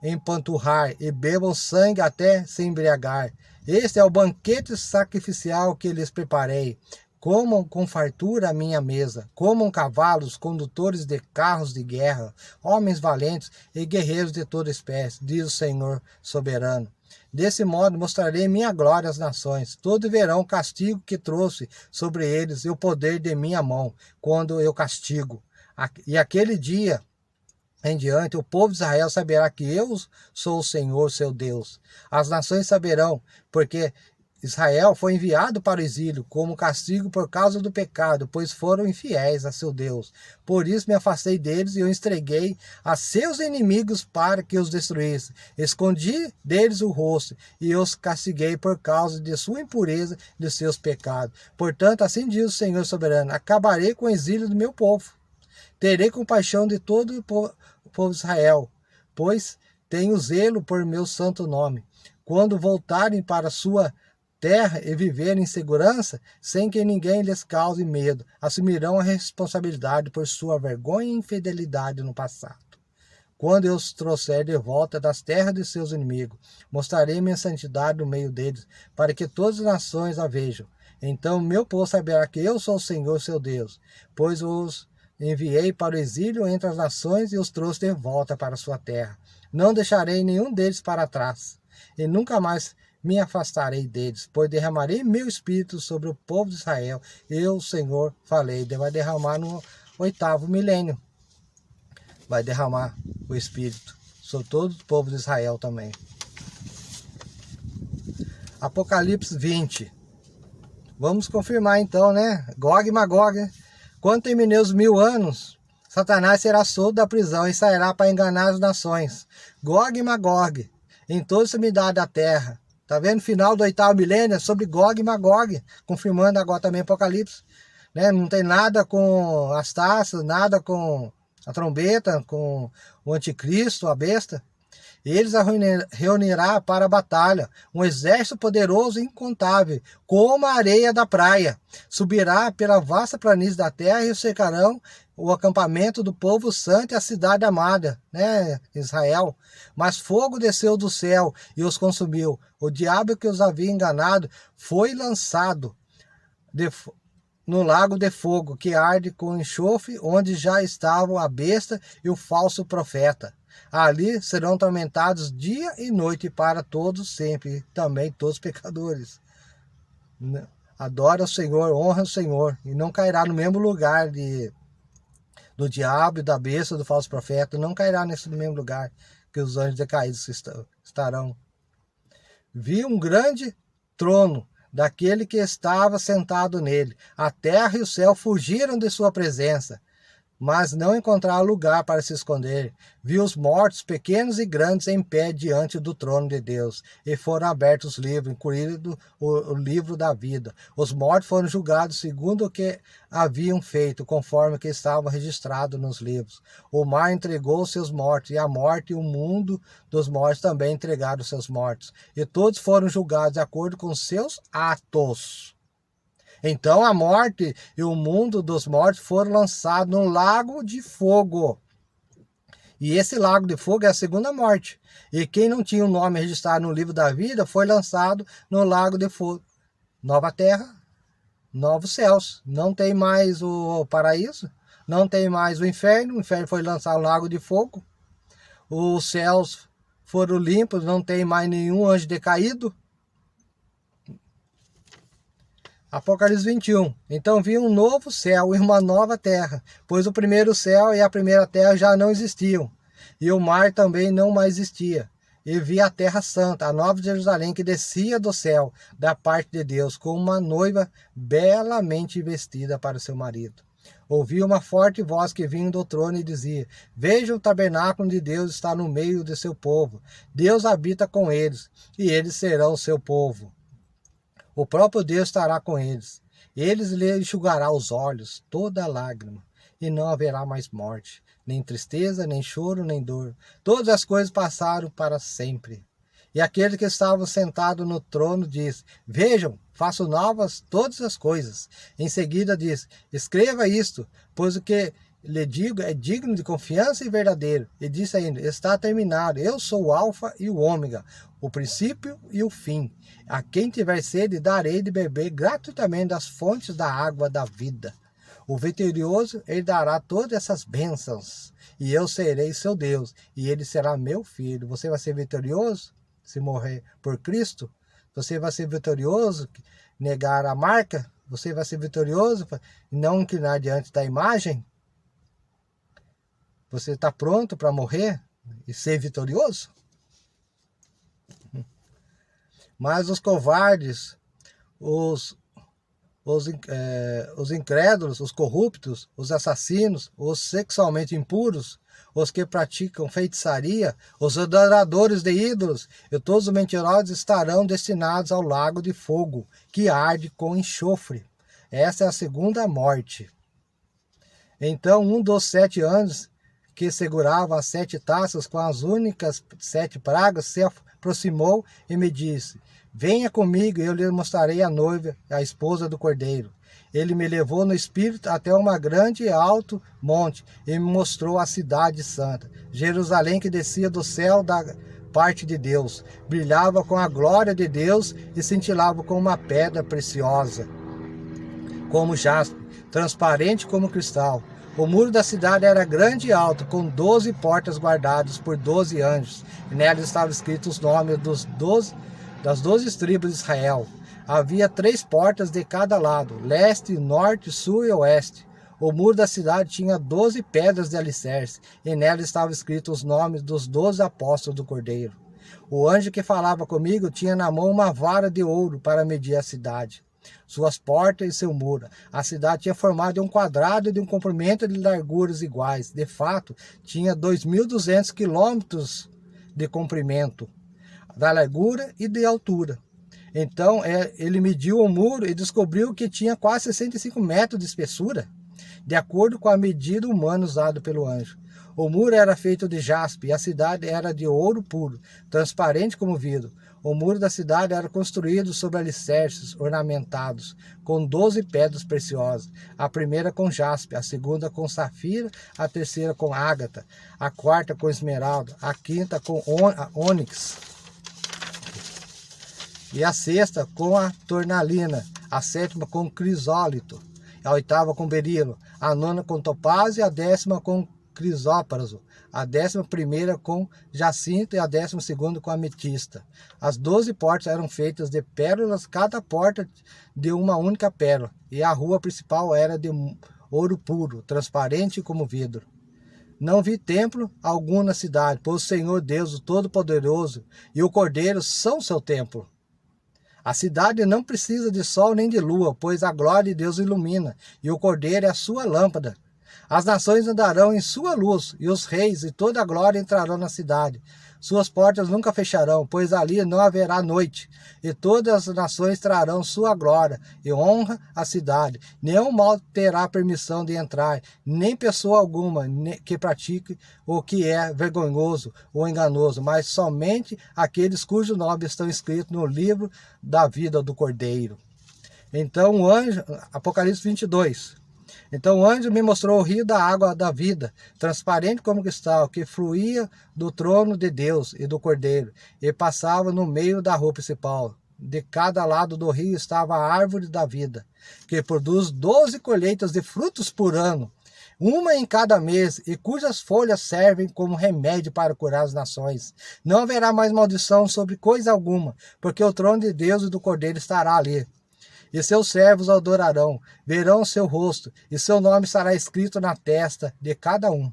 empanturrar e bebam sangue até se embriagar. Este é o banquete sacrificial que lhes preparei. Comam com fartura a minha mesa, comam cavalos, condutores de carros de guerra, homens valentes e guerreiros de toda espécie, diz o Senhor soberano. Desse modo mostrarei minha glória às nações, todos verão o castigo que trouxe sobre eles e o poder de minha mão, quando eu castigo. E aquele dia em diante, o povo de Israel saberá que eu sou o Senhor, seu Deus. As nações saberão, porque Israel foi enviado para o exílio como castigo por causa do pecado, pois foram infiéis a seu Deus. Por isso me afastei deles e os entreguei a seus inimigos para que os destruísse. Escondi deles o rosto e os castiguei por causa de sua impureza e de seus pecados. Portanto, assim diz o Senhor soberano, acabarei com o exílio do meu povo. Terei compaixão de todo o povo de Israel, pois tenho zelo por meu santo nome. Quando voltarem para sua terra e viverem em segurança, sem que ninguém lhes cause medo, assumirão a responsabilidade por sua vergonha e infidelidade no passado. Quando eu os trouxer de volta das terras de seus inimigos, mostrarei minha santidade no meio deles, para que todas as nações a vejam. Então meu povo saberá que eu sou o Senhor, seu Deus, pois os enviei para o exílio entre as nações e os trouxe de volta para sua terra. Não deixarei nenhum deles para trás, e nunca mais me afastarei deles, pois derramarei meu espírito sobre o povo de Israel. Eu, o Senhor, falei. Vai derramar no 8º milênio. Vai derramar o espírito sobre todo o povo de Israel também. Apocalipse 20. Vamos confirmar então, né? Gog e Magog, né? Quando terminei os 1000 anos, Satanás será solto da prisão e sairá para enganar as nações. Gog e Magog, em toda a extremidade da terra. Tá vendo? Final do 8º milênio é sobre Gog e Magog, confirmando agora também Apocalipse. Né? Não tem nada com as taças, nada com a trombeta, com o anticristo, a besta. Eles a reunirá para a batalha, um exército poderoso e incontável, como a areia da praia. Subirá pela vasta planície da terra e cercarão o acampamento do povo santo e a cidade amada, né, Israel. Mas fogo desceu do céu e os consumiu. O diabo que os havia enganado foi lançado no lago de fogo, que arde com enxofre, onde já estavam a besta e o falso profeta. Ali serão atormentados dia e noite para todos sempre, também todos os pecadores. Adora o Senhor, honra o Senhor, e não cairá no mesmo lugar do diabo e da besta, do falso profeta, não cairá nesse mesmo lugar que os anjos decaídos estarão. Vi um grande trono daquele que estava sentado nele. A terra e o céu fugiram de sua presença, mas não encontraram lugar para se esconder. Vi os mortos, pequenos e grandes, em pé diante do trono de Deus, e foram abertos os livros, incluído o livro da vida. Os mortos foram julgados segundo o que haviam feito, conforme o que estava registrado nos livros. O mar entregou os seus mortos, e a morte e o mundo dos mortos também entregaram os seus mortos. E todos foram julgados de acordo com seus atos. Então a morte e o mundo dos mortos foram lançados no lago de fogo. E esse lago de fogo é a segunda morte. E quem não tinha o nome registrado no livro da vida foi lançado no lago de fogo. Nova terra, novos céus. Não tem mais o paraíso, não tem mais o inferno foi lançado no lago de fogo. Os céus foram limpos, não tem mais nenhum anjo decaído. Apocalipse 21. Então vi um novo céu e uma nova terra, pois o primeiro céu e a primeira terra já não existiam, e o mar também não mais existia. E vi a terra santa, a nova Jerusalém, que descia do céu, da parte de Deus, como uma noiva belamente vestida para seu marido. ouvi uma forte voz que vinha do trono e dizia: Vejam, o tabernáculo de Deus está no meio de seu povo. Deus habita com eles, e eles serão o seu povo. O próprio Deus estará com eles. Eles lhe enxugará os olhos, toda lágrima, e não haverá mais morte, nem tristeza, nem choro, nem dor. Todas as coisas passaram para sempre. E aquele que estava sentado no trono disse: Vejam, faço novas todas as coisas. Em seguida disse: Escreva isto, pois o que lhe digo é digno de confiança e verdadeiro. E disse ainda: Está terminado. Eu sou o Alfa e o Ômega, o princípio e o fim. A quem tiver sede, darei de beber gratuitamente das fontes da água da vida. O vitorioso herdará todas essas bênçãos, e eu serei seu Deus, e ele será meu filho. Você vai ser vitorioso se morrer por Cristo? Você vai ser vitorioso negar a marca? Você vai ser vitorioso não inclinar diante da imagem? Você está pronto para morrer e ser vitorioso? Mas os covardes, os incrédulos, os corruptos, os assassinos, os sexualmente impuros, os que praticam feitiçaria, os adoradores de ídolos e todos os mentirosos estarão destinados ao lago de fogo, que arde com enxofre. Essa é a segunda morte. Então um dos 7 anjos que segurava as 7 taças com as únicas 7 pragas se aproximou e me disse: Venha comigo e eu lhe mostrarei a noiva, a esposa do Cordeiro. Ele me levou no espírito até uma grande e alto monte e me mostrou a cidade santa, Jerusalém, que descia do céu da parte de Deus. Brilhava com a glória de Deus e cintilava com uma pedra preciosa, como jaspe, transparente como cristal. O muro da cidade era grande e alto, com 12 portas guardadas por 12 anjos. E nela estavam escritos os nomes das 12 tribos de Israel. Havia 3 portas de cada lado, leste, norte, sul e oeste. O muro da cidade tinha 12 pedras de alicerce, e nela estavam escritos os nomes dos 12 apóstolos do Cordeiro. O anjo que falava comigo tinha na mão uma vara de ouro para medir a cidade, suas portas e seu muro. A cidade tinha formado um quadrado de um comprimento de larguras iguais. De fato, tinha 2.200 quilômetros de comprimento, da largura e de altura. Então ele mediu o muro e descobriu que tinha quase 65 metros de espessura, de acordo com a medida humana usada pelo anjo. O muro era feito de jaspe e a cidade era de ouro puro, transparente como vidro. O muro da cidade era construído sobre alicerces ornamentados, com 12 pedras preciosas, a primeira com jaspe, a segunda com safira, a terceira com ágata, a quarta com esmeralda, a quinta com ônix, e a sexta com a tornalina, a sétima com crisólito, a oitava com berilo, a nona com topázio e a 10ª com crisópraso, a 11ª com jacinto e a 12ª com ametista. As 12 portas eram feitas de pérolas, cada porta de uma única pérola, e a rua principal era de ouro puro, transparente como vidro. Não vi templo algum na cidade, pois o Senhor Deus, o Todo-Poderoso, e o Cordeiro são seu templo. A cidade não precisa de sol nem de lua, pois a glória de Deus ilumina, e o Cordeiro é a sua lâmpada. As nações andarão em sua luz, e os reis e toda a glória entrarão na cidade. Suas portas nunca fecharão, pois ali não haverá noite, e todas as nações trarão sua glória e honra à cidade. Nenhum mal terá permissão de entrar, nem pessoa alguma que pratique o que é vergonhoso ou enganoso, mas somente aqueles cujos nomes estão escritos no livro da vida do Cordeiro. Então o anjo, Apocalipse 22. Então o anjo me mostrou o rio da água da vida, transparente como cristal, que fluía do trono de Deus e do Cordeiro, e passava no meio da rua principal. De cada lado do rio estava a árvore da vida, que produz 12 colheitas de frutos por ano, uma em cada mês, e cujas folhas servem como remédio para curar as nações. Não haverá mais maldição sobre coisa alguma, porque o trono de Deus e do Cordeiro estará ali. E seus servos o adorarão, verão o seu rosto, e seu nome estará escrito na testa de cada um.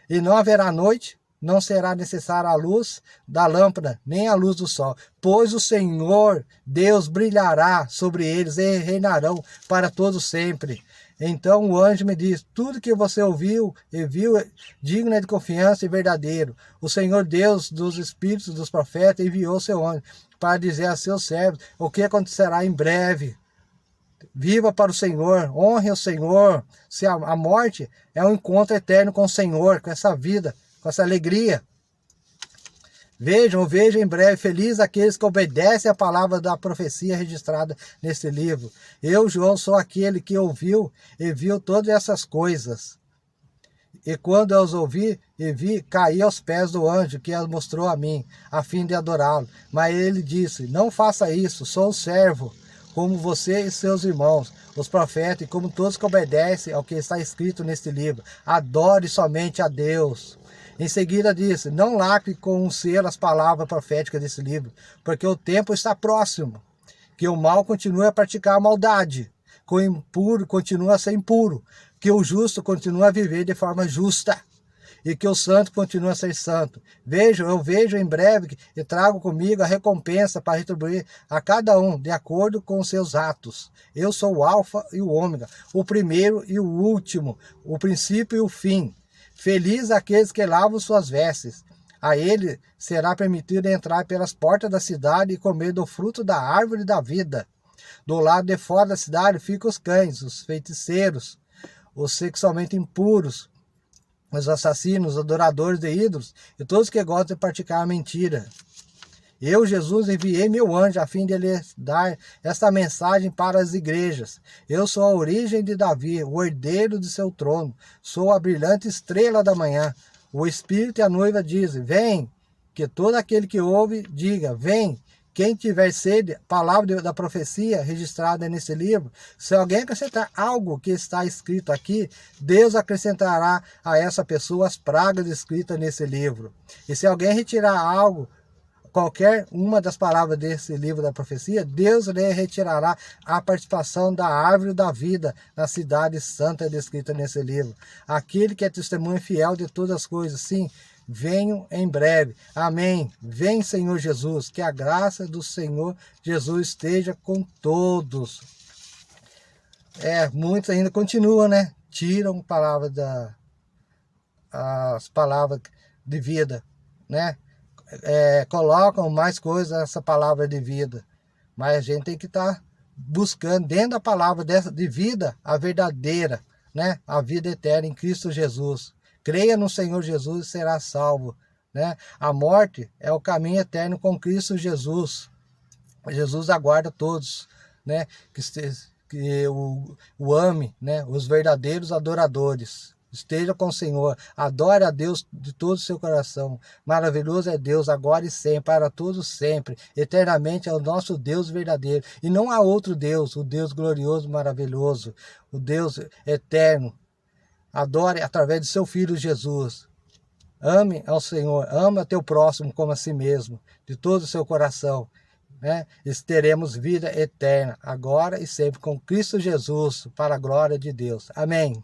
E não haverá noite, não será necessária a luz da lâmpada, nem a luz do sol, pois o Senhor Deus brilhará sobre eles e reinarão para todo sempre. Então o anjo me disse: tudo que você ouviu e viu é digno de confiança e verdadeiro. O Senhor Deus dos espíritos dos profetas enviou seu anjo para dizer a seus servos o que acontecerá em breve. Viva para o Senhor, honre o Senhor. Se a morte é um encontro eterno com o Senhor, com essa vida, com essa alegria. Vejam em breve, felizes aqueles que obedecem a palavra da profecia registrada nesse livro. Eu, João, sou aquele que ouviu e viu todas essas coisas. E quando eu os ouvi e vi, caí aos pés do anjo que as mostrou a mim, a fim de adorá-lo. Mas ele disse: não faça isso, sou um servo, como você e seus irmãos, os profetas, e como todos que obedecem ao que está escrito neste livro. Adore somente a Deus. Em seguida disse: não lacre com um selo as palavras proféticas desse livro, porque o tempo está próximo. Que o mal continue a praticar a maldade, que o impuro continue a ser impuro, que o justo continue a viver de forma justa, e que o santo continue a ser santo. Eu vejo em breve e trago comigo a recompensa para retribuir a cada um de acordo com os seus atos. Eu sou o alfa e o ômega, o primeiro e o último, o princípio e o fim. Feliz aqueles que lavam suas vestes. A ele será permitido entrar pelas portas da cidade e comer do fruto da árvore da vida. Do lado de fora da cidade ficam os cães, os feiticeiros, os sexualmente impuros, os assassinos, os adoradores de ídolos e todos que gostam de praticar a mentira. Eu, Jesus, enviei meu anjo a fim de lhes dar esta mensagem para as igrejas. Eu sou a origem de Davi, o herdeiro de seu trono. Sou a brilhante estrela da manhã. O Espírito e a noiva dizem: vem. Que todo aquele que ouve, diga: vem. Quem tiver sede, palavra da profecia registrada nesse livro, se alguém acrescentar algo que está escrito aqui, Deus acrescentará a essa pessoa as pragas escritas nesse livro. E se alguém retirar algo, qualquer uma das palavras desse livro da profecia, Deus lhe retirará a participação da árvore da vida na cidade santa descrita nesse livro. Aquele que é testemunho fiel de todas as coisas, sim, venho em breve. Amém. Vem, Senhor Jesus, que a graça do Senhor Jesus esteja com todos. Muitos ainda continuam, né? Tiram as palavras de vida, né? Colocam mais coisas nessa palavra de vida, mas a gente tem que estar buscando dentro da palavra de vida a verdadeira, né? A vida eterna em Cristo Jesus. Creia no Senhor Jesus e será salvo, né? A morte é o caminho eterno com Cristo Jesus. Jesus aguarda todos, né? Que o ame, né? Os verdadeiros adoradores. Esteja com o Senhor, adore a Deus de todo o seu coração. Maravilhoso é Deus, agora e sempre, para todos sempre. Eternamente é o nosso Deus verdadeiro. E não há outro Deus, o Deus glorioso, maravilhoso, o Deus eterno. Adore através de seu Filho Jesus. Ame ao Senhor, ama teu próximo como a si mesmo, de todo o seu coração. Né? E teremos vida eterna, agora e sempre, com Cristo Jesus, para a glória de Deus. Amém.